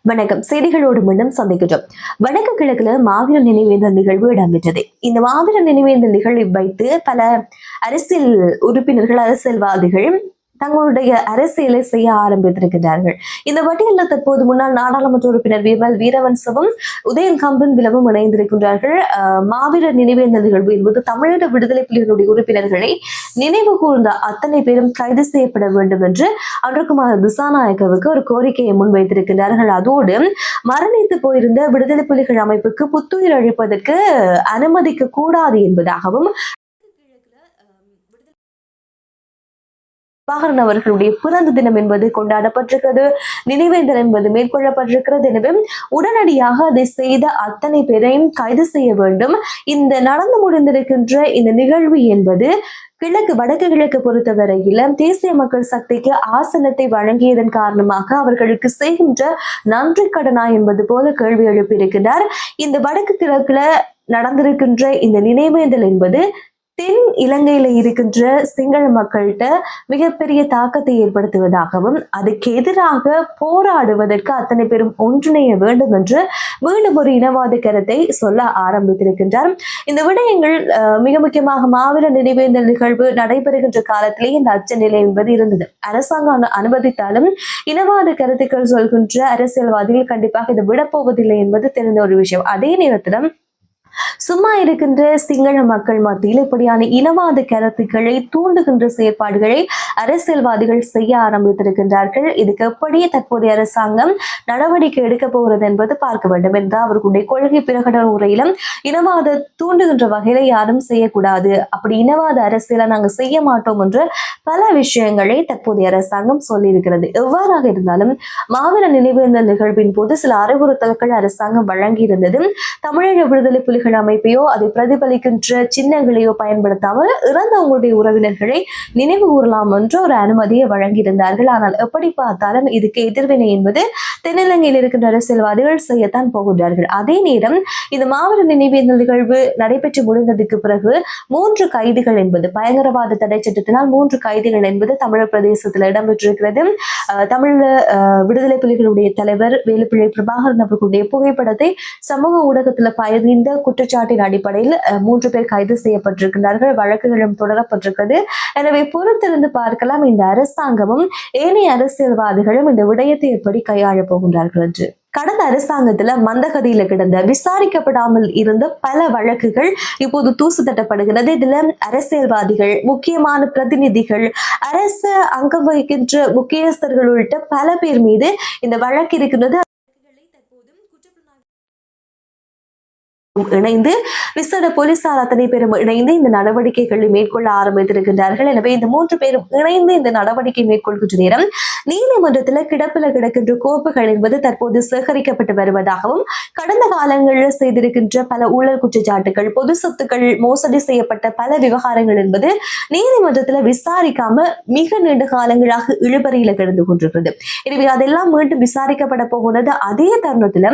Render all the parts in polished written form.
வணக்கம். செய்திகளோடு மீண்டும் சந்திக்கிறோம். வடக்கு கிழக்குல மாவீர நினைவேந்தல் நிகழ்வு இடம்பெற்றது. இந்த மாவீர நினைவேந்தல் நிகழ்வை வைத்து பல அரசியல் உறுப்பினர்கள், அரசியல்வாதிகள் தங்களுடைய அரசியலை செய்ய ஆரம்பித்திருக்கிறார்கள். இந்த பட்டியலில் தற்போது முன்னாள் நாடாளுமன்ற உறுப்பினர் விமல் வீரவன்சவும் உதயன் கம்பன் விலவும் இணைந்திருக்கின்றார்கள். மாவீரர் நினைவேந்தல் நிகழ்வு என்பது தமிழக விடுதலை புலிகளுடைய உறுப்பினர்களை நினைவு கூர்ந்த அத்தனை பேரும் கைது செய்யப்பட வேண்டும் என்று அன்றகுமார் திசாநாயக்கவுக்கு ஒரு கோரிக்கையை முன்வைத்திருக்கிறார்கள். அதோடு மரணித்து போயிருந்த விடுதலை புலிகள் அமைப்புக்கு புத்துயிர் அளிப்பதற்கு அனுமதிக்க கூடாது என்பதாகவும் பிரபாகரன் அவர்களுடைய பிறந்த தினம் என்பது கொண்டாடப்பட்டிருக்கிறது, நினைவேந்தல் என்பது மேற்கொள்ளப்பட்டிருக்கிறது. எனவே உடனடியாக அதை செய்த அத்தனை பேரையும் கைது செய்ய வேண்டும். இந்த நடந்து முடிந்திருக்கின்ற இந்த நிகழ்வு என்பது வடக்கு கிழக்கு பொறுத்தவரையில தேசிய மக்கள் சக்திக்கு ஆசனத்தை வழங்கியதன் காரணமாக அவர்களுக்கு செய்கின்ற நன்றி கடனா என்பது போல கேள்வி எழுப்பியிருக்கிறார். இந்த வடக்கு கிழக்குல நடந்திருக்கின்ற இந்த நினைவேந்தல் என்பது தென் இலங்கையில இருக்கின்ற சிங்கள மக்கள்கிட்ட மிகப்பெரிய தாக்கத்தை ஏற்படுத்துவதாகவும் அதுக்கு எதிராக போராடுவதற்கு அத்தனை பேரும் ஒன்றிணைய வேண்டும் என்று மீண்டும் ஒரு இனவாத கருத்தை சொல்ல ஆரம்பித்திருக்கின்றார். இந்த விடயங்கள் மிக முக்கியமாக மாவீர நினைவேந்தல் நிகழ்வு நடைபெறுகின்ற காலத்திலேயே இந்த அச்ச நிலை என்பது இருந்தது. அரசாங்கம் அனுமதித்தாலும் இனவாத கருத்துக்கள் சொல்கின்ற அரசியல்வாதிகள் கண்டிப்பாக இதை விடப்போவதில்லை என்பது தெரிந்த ஒரு விஷயம். அதே நேரத்தில் சும்மா இருக்கின்ற சிங்கள மக்கள் மத்தியில் இப்படியான இனவாத கருத்துக்களை தூண்டுகின்ற செயற்பாடுகளை அரசியல்வாதிகள் செய்ய ஆரம்பித்திருக்கின்றார்கள். இதுக்கு எப்படி தற்போதைய அரசாங்கம் நடவடிக்கை எடுக்க போகிறது என்பது பார்க்க வேண்டும் என்று அவர்களுடைய கொள்கை பிரகடன உரையிலும் இனவாத தூண்டுகின்ற வகையில யாரும் செய்யக்கூடாது, அப்படி இனவாத அரசியலை நாங்கள் செய்ய மாட்டோம் என்று பல விஷயங்களை தற்போதைய அரசாங்கம் சொல்லியிருக்கிறது. எவ்வாறாக இருந்தாலும் மாவீர நினைவேந்தல் நிகழ்வின் போது சில அறிவுறுத்தல்கள் அரசாங்கம் வழங்கியிருந்தது. தமிழக விடுதலை புலிகள் அமைப்பையோ அதை பிரதிபலிக்கின்ற சின்னங்களையோ பயன்படுத்தாமல் இறந்தவங்களுடைய உறவினர்களை நினைவு கூறலாம் என்று ஒரு அனுமதியை வழங்கியிருந்தார்கள். ஆனால் எப்படி பார்த்தாலும் இதுக்கு எதிர்வினை என்பது தென்னிலங்கையில் இருக்கின்ற அரசியல்வாதிகள் செய்யத்தான் போகின்றார்கள். அதே நேரம் இந்த மாவீர நினைவேந்தல் நிகழ்வு நடைபெற்று முடிந்ததுக்கு பிறகு 3 கைதிகள் என்பது பயங்கரவாத தடை சட்டத்தினால் 3 கைதிகள் என்பது தமிழர் பிரதேசத்தில் இடம்பெற்றிருக்கிறது. தமிழ் விடுதலை புலிகளுடைய தலைவர் வேலுப்பிள்ளை பிரபாகரன் அவர்களுடைய புகைப்படத்தை சமூக ஊடகத்தில் பகிர்ந்த குற்றச்சாட்டின் அடிப்படையில் 3 பேர் கைது செய்யப்பட்டிருக்கிறார்கள். வழக்குகளும் தொடரப்பட்டிருக்கிறது. எனவே பொறுத்திருந்து பார்க்கலாம் இந்த அரசாங்கமும் ஏனைய அரசியல்வாதிகளும் இந்த விடயத்தை எப்படி கையாளப் போகின்றார்கள் என்று. கடந்த அரசாங்கத்துல மந்தகதியில கிடந்த விசாரிக்கப்படாமல் இருந்த பல வழக்குகள் இப்போது தூசு தட்டப்படுகிறது. இதுல அரசியல்வாதிகள், முக்கியமான பிரதிநிதிகள், அரசு அங்கம் வகிக்கின்ற முக்கியஸ்தர்கள் உள்ளிட்ட பல பேர் மீது இந்த வழக்கு இருக்கிறது. இணைந்து விசேட போலீசார் அத்தனை பேரும் இணைந்து இந்த நடவடிக்கைகளை மேற்கொள்ள ஆரம்பித்திருக்கின்றார்கள். எனவே இந்த 3 பேரும் இணைந்து இந்த நடவடிக்கை மேற்கொள்கின்ற நேரம் நீதிமன்றத்தில் கிடப்பில் கிடக்கின்ற கோப்புகள் என்பது தற்போது சேகரிக்கப்பட்டு வருவதாகவும் கடந்த காலங்களில் செய்திருக்கின்ற பல ஊழல் குற்றச்சாட்டுகள், பொது சொத்துக்கள் மோசடி செய்யப்பட்ட பல விவகாரங்கள் என்பது நீதிமன்றத்தில் விசாரிக்காம மிக நீண்ட காலங்களாக இழுபறியில கிடந்து கொண்டிருக்கிறது. எனவே அதெல்லாம் மீண்டும் விசாரிக்கப்பட போகிறது. அதே தருணத்தில்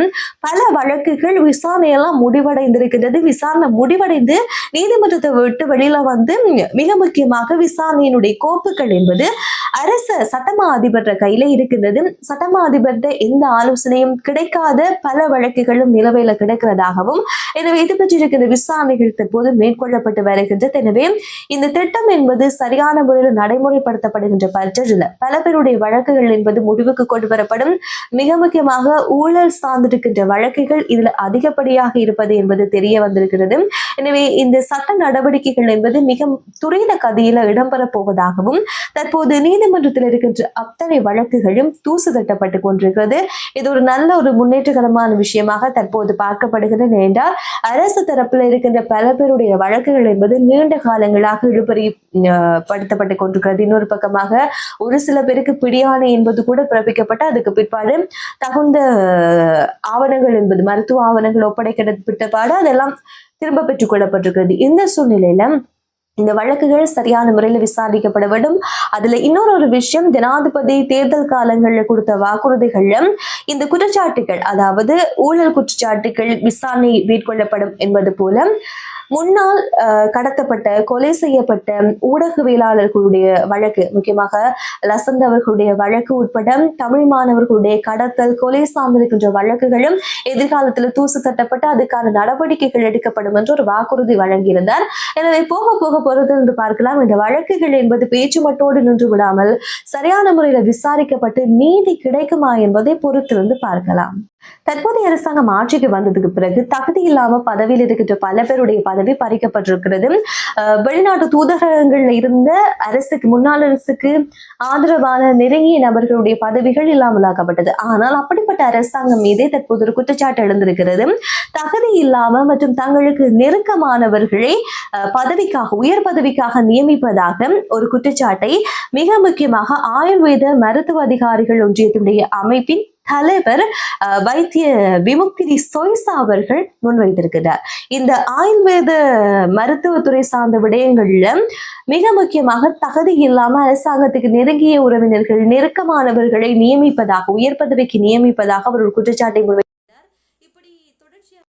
பல வழக்குகள் விசாரணையெல்லாம் முடிவடைந்திருக்கிறது. விசாரணை முடிவடைந்து நீதிமன்றத்தை விட்டு வெளியில வந்து மிக முக்கியமாக விசாரணையினுடைய கோப்புகள் என்பது அரசு சட்டமா அதிபர் கையில இருக்கின்றது. சட்டமா அதிபர் எந்த ஆலோசனையும் கிடைக்காத பல வழக்குகளும் நிலவையில கிடைக்கிறதாகவும், எனவே இது பற்றி இருக்கிற விசாரணைகள் தற்போது மேற்கொள்ளப்பட்டு வருகின்றது. எனவே இந்த திட்டம் என்பது சரியான முறையில் நடைமுறைப்படுத்தப்படுகின்ற பட்சத்தில் பல பேருடைய வழக்குகள் என்பது முடிவுக்கு கொண்டு வரப்படும். மிக முக்கியமாக ஊழல் சார்ந்திருக்கின்ற வழக்குகள் இதுல அதிகப்படியாக இருப்பது என்பது தெரிய வந்திருக்கிறது. எனவே இந்த சட்ட நடவடிக்கைகள் என்பது மிக துரித கதியில இடம்பெறப் போவதாகவும் தற்போது நீதிமன்றத்தில் இருக்கின்ற அத்தனை வழக்குகளும் தூசு தட்டப்பட்டு கொண்டிருக்கிறது. இது ஒரு நல்ல ஒரு முன்னேற்றகரமான விஷயமாக தற்போது பார்க்கப்படுகிறது. என்றால் அரசு தரப்பில் இருக்கின்ற பல பேருடைய வழக்குகள் என்பது நீண்ட காலங்களாக இழுபறி படுத்தப்பட்டு கொண்டிருக்கிறது. இன்னொரு பக்கமாக ஒரு சில பேருக்கு பிடியாணை என்பது கூட பிறப்பிக்கப்பட்டு அதுக்கு பிற்பாடு தகுந்த ஆவணங்கள் என்பது மருத்துவ ஆவணங்கள் ஒப்படைக்கப்பட்ட பாடு அதெல்லாம் திரும்ப பெற்றுக் கொள்ளப்பட்டிருக்கிறது. இந்த சூழ்நிலையில இந்த வழக்குகள் சரியான முறையில் விசாரிக்கப்பட வேண்டும். அதுல இன்னொரு விஷயம், ஜனாதிபதி தேர்தல் காலங்களில் கொடுத்த வாக்குறுதிகள்ல இந்த குற்றச்சாட்டுகள், அதாவது ஊழல் குற்றச்சாட்டுகள் விசாரணை மேற்கொள்ளப்படும் என்பது போல முன்னாள் கடத்தப்பட்ட கொலை செய்யப்பட்ட ஊடகவியலாளர்களுடைய வழக்கு, முக்கியமாக லசந்த் அவர்களுடைய வழக்கு உட்பட தமிழ் மாணவர்களுடைய கடத்தல் கொலை சார்ந்திருக்கின்ற வழக்குகளும் எதிர்காலத்தில் தூசு தட்டப்பட்டு அதுக்கான நடவடிக்கைகள் எடுக்கப்படும் என்று ஒரு வாக்குறுதி வழங்கியிருந்தார். எனவே போக போக பொறுத்து என்று பார்க்கலாம். இந்த வழக்குகள் என்பது பேச்சு மட்டோடு நின்று விடாமல் சரியான முறையில விசாரிக்கப்பட்டு நீதி கிடைக்குமா என்பதை பொறுத்திருந்து பார்க்கலாம். தற்போதைய அரசாங்கம் ஆட்சிக்கு வந்ததுக்கு பிறகு தகுதி இல்லாம பதவியில் இருக்கின்ற பல பேருடைய பதவி பறிக்கப்பட்டிருக்கிறது. வெளிநாட்டு தூதரகங்கள்ல இருந்த முன்னாள் அரசுக்கு ஆதரவான நெருங்கிய நபர்களுடைய பதவிகள் இல்லாமலாக்கப்பட்டது. ஆனால் அப்படிப்பட்ட அரசாங்கம் மீதே தற்போது ஒரு குற்றச்சாட்டு எழுந்திருக்கிறது. தகுதி இல்லாம மற்றும் தங்களுக்கு நெருக்கமானவர்களை உயர் பதவிக்காக நியமிப்பதாக ஒரு குற்றச்சாட்டை மிக முக்கியமாக ஆயுர்வேத மருத்துவ அதிகாரிகள் ஒன்றியத்தினுடைய அமைப்பின் தலைவர் வைத்திய விமுக்தி சொய்சா அவர்கள் முன்வைத்திருக்கிறார். இந்த ஆயுர்வேத மருத்துவத்துறை சார்ந்த விடயங்கள்ல மிக முக்கியமாக தகுதி இல்லாம அரசாங்கத்துக்கு நெருங்கிய உறவினர்கள் நெருக்கமானவர்களை நியமிப்பதாக, உயர் பதவிக்கு நியமிப்பதாக அவர் ஒரு குற்றச்சாட்டை முன்வைத்தார். இப்படி தொடர்ச்சியாக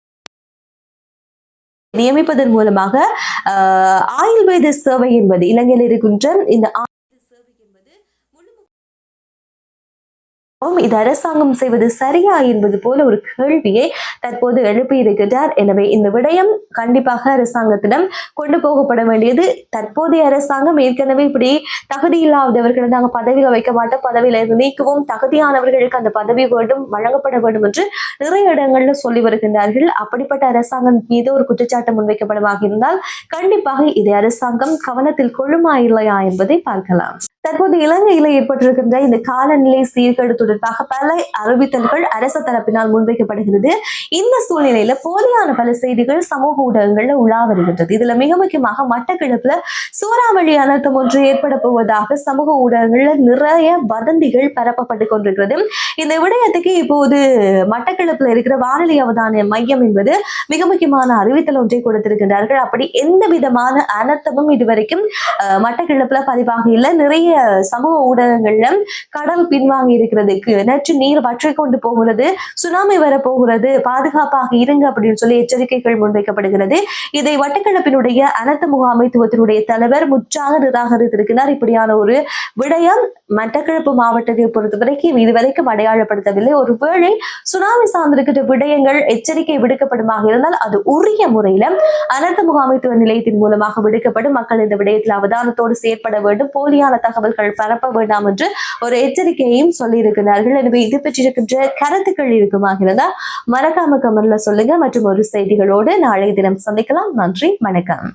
நியமிப்பதன் மூலமாக ஆயுர்வேத சேவை என்பது இலங்கையில் இருக்கின்ற இந்த இது அரசாங்கம் செய்வது சரியா என்பது போல ஒரு கேள்வியை தற்போது எழுப்பியிருக்கிறார். எனவே இந்த விடயம் கண்டிப்பாக அரசாங்கத்திடம் கொண்டு போகப்பட வேண்டியது. தற்போதைய அரசாங்கம் ஏற்கனவே இப்படி தகுதி இல்லாதவர்களை நாங்கள் பதவியில வைக்க மாட்டோம், பதவியில இருந்து நீக்கவும், தகுதியானவர்களுக்கு அந்த பதவி வேண்டும், வழங்கப்பட வேண்டும் என்று நிறைய இடங்கள்ல சொல்லி வருகின்றார்கள். அப்படிப்பட்ட அரசாங்கம் மீது ஒரு குற்றச்சாட்டு முன்வைக்கப்படமாக இருந்தால் கண்டிப்பாக இதை அரசாங்கம் கவனத்தில் கொள்ளுமா இல்லையா என்பதை பார்க்கலாம். தற்போது இலங்கையில ஏற்பட்டிருக்கின்ற இந்த காலநிலை சீர்கேடு தொடர்பாக பல அறிவித்தல்கள் அரசு தரப்பினால் முன்வைக்கப்படுகிறது. இந்த சூழ்நிலையில போலியான பல செய்திகள் சமூக ஊடகங்கள்ல உலா வருகின்றது. இதுல மிக முக்கியமாக மட்டக்களப்புல சூறாவளி அனர்த்தம் ஒன்று ஏற்பட போவதாக சமூக ஊடகங்கள்ல நிறைய வதந்திகள் பரப்பப்பட்டு கொண்டிருக்கிறது. இந்த விடயத்துக்கு இப்போது மட்டக்களப்புல இருக்கிற வானிலை அவதான மையம் என்பது மிக முக்கியமான அறிவித்தல் ஒன்றை கொடுத்திருக்கின்றார்கள். அப்படி எந்த விதமான அனர்த்தமும் இதுவரைக்கும் மட்டக்களப்புல பதிவாக இல்லை. நிறைய சமூக ஊடகங்கள்ல கடல் பின்வாங்கி இருக்கிறது, நேற்று நீர் வற்றி கொண்டு போகிறது, சுனாமி வரப்போகிறது, பாதுகாப்பாக இருங்க அப்படின்னு சொல்லி எச்சரிக்கைகள் முன்வைக்கப்படுகிறது. இதை மட்டக்களப்பினுடைய அனர்த்த முகாமைத்துவத்தினுடைய தலைவர் முற்றாக நிராகரித்திருக்கிறார். இப்படியான ஒரு விடயம் மட்டக்களப்பு மாவட்டத்தை பொறுத்தவரைக்கும் இதுவரைக்கும் அடையாளப்படுத்தவில்லை. ஒருவேளை சுனாமி சார்ந்திருக்கிற விடயங்கள் எச்சரிக்கை விடுக்கப்படுமாக இருந்தால் அது உரிய முறையில அனர்த்த முகாமைத்துவ நிலையத்தின் மூலமாக விடுக்கப்படும். மக்கள் இந்த விடயத்தில் அவதானத்தோடு செயற்பட வேண்டும், போலியான தகவல்கள் பரப்ப வேண்டாம் என்று ஒரு எச்சரிக்கையையும் சொல்லி இருக்கிறார்கள். எனவே இது பற்றி இருக்கின்ற கருத்துக்கள் இருக்குமாக இருந்தால் மறக்காம கமெண்ட்ல சொல்லுங்க. மற்றும் ஒரு செய்திகளோடு நாளை தினம் சந்திக்கலாம். நன்றி, வணக்கம்.